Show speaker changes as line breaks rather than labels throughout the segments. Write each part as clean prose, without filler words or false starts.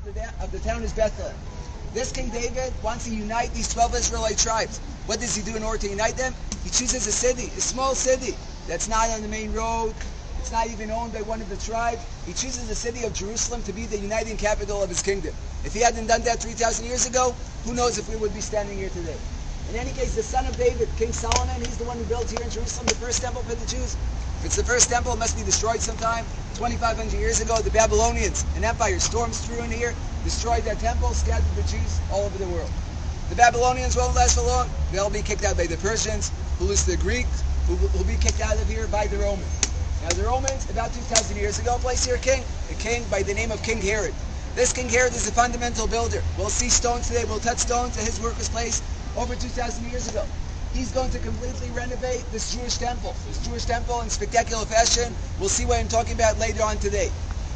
of the town is Bethlehem. This King David wants to unite these 12 Israelite tribes. What does he do in order to unite them? He chooses a city, a small city that's not on the main road. It's not even owned by one of the tribes. He chooses the city of Jerusalem to be the uniting capital of his kingdom. If he hadn't done that 3,000 years ago, who knows if we would be standing here today. In any case, the son of David, King Solomon, he's the one who built here in Jerusalem the first temple for the Jews. If it's the first temple, it must be destroyed sometime. 2,500 years ago, the Babylonians, an empire, stormed through in here, destroyed that temple, scattered the Jews all over the world. The Babylonians won't last for long. They'll be kicked out by the Persians, who lose the Greeks, who will be kicked out of here by the Romans. Now the Romans, about 2,000 years ago, placed here a king by the name of King Herod. This King Herod is a fundamental builder. We'll see stones today, we'll touch stones that his work was placed over 2,000 years ago. He's going to completely renovate this Jewish temple in spectacular fashion. We'll see what I'm talking about later on today.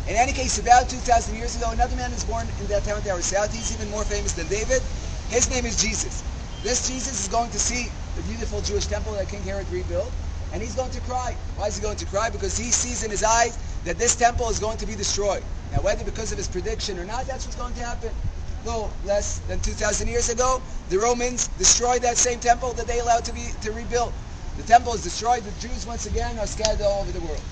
In any case, about 2,000 years ago, another man is born in that town to our south. He's even more famous than David. His name is Jesus. This Jesus is going to see the beautiful Jewish temple that King Herod rebuilt, and he's going to cry. Why is he going to cry? Because he sees in his eyes that this temple is going to be destroyed. Now, whether because of his prediction or not, that's what's going to happen. No less than 2,000 years ago, the Romans destroyed that same temple that they allowed to rebuild. The temple is destroyed. The Jews once again are scattered all over the world.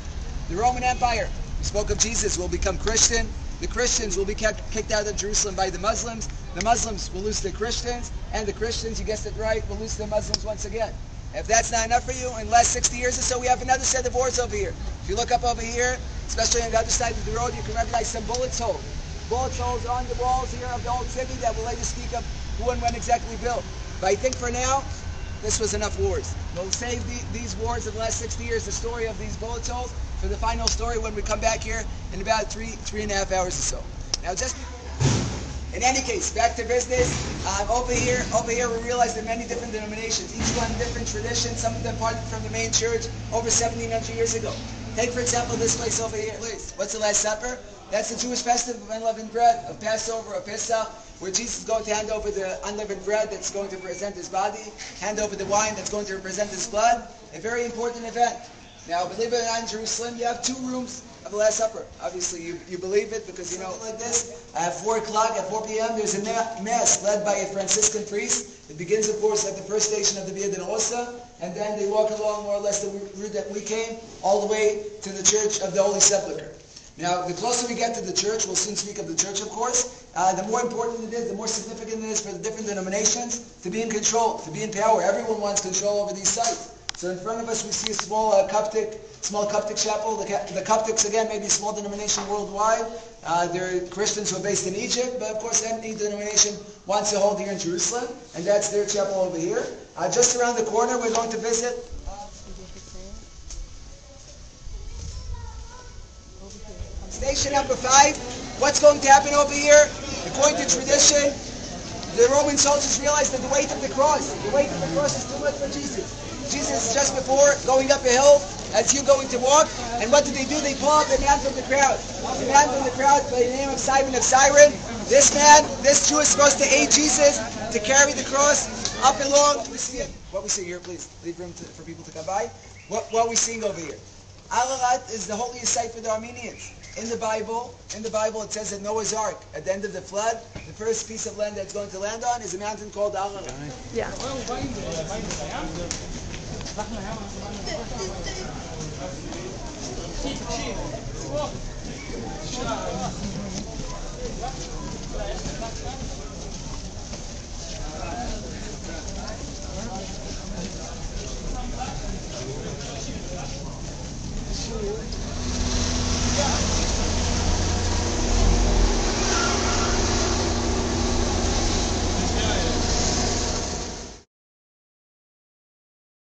The Roman Empire, we spoke of Jesus, will become Christian. The Christians will be kicked out of Jerusalem by the Muslims. The Muslims will lose the Christians, and the Christians, you guessed it right, will lose the Muslims once again. If that's not enough for you, in the last 60 years or so, we have another set of wars over here. If you look up over here, especially on the other side of the road, you can recognize some bullet holes. Bullet holes on the walls here of the old city that will later speak of who and when exactly built. But I think for now, this was enough wars. We'll save these wars of the last 60 years, the story of these bullet holes, for the final story when we come back here in about three and a half hours or so. Now, just in any case, back to business. Over here, we realize there are many different denominations, each one different traditions. Some of them parted from the main church over 1,700 years ago. Take, for example, this place over here. Please, what's the Last Supper? That's the Jewish festival of unleavened bread, of Passover, of Pesach, where Jesus is going to hand over the unleavened bread that's going to represent his body, hand over the wine that's going to represent his blood. A very important event. Now, believe it or not, in Jerusalem, you have 2 rooms of the Last Supper. Obviously, you believe it because, like this. At 4 o'clock, at 4 p.m., there's a mass led by a Franciscan priest. It begins, of course, at the first station of the Via Dolorosa, and then they walk along more or less the route that we came, all the way to the Church of the Holy Sepulchre. Now, the closer we get to the church, we'll soon speak of the church, of course, the more important it is, the more significant it is for the different denominations to be in control, to be in power. Everyone wants control over these sites. So in front of us, we see a small Coptic chapel. The Coptics, again, may be a small denomination worldwide. They're Christians who are based in Egypt, but of course, any denomination wants to hold here in Jerusalem, and that's their chapel over here. Just around the corner, we're going to visit station number 5. What's going to happen over here? According to tradition, the Roman soldiers realized that the weight of the cross is too much for Jesus. Jesus is just before going up a hill, as you going to walk, and what do? They pull up a man from the crowd. A man from the crowd by the name of Simon of Cyrene. This Jew is supposed to aid Jesus to carry the cross up along. What we see here, please, leave room for people to come by. What are we seeing over here? Ararat is the holiest site for the Armenians. In the Bible, it says that Noah's Ark, at the end of the flood, the first piece of land that's going to land on is a mountain called Ararat.
Yeah.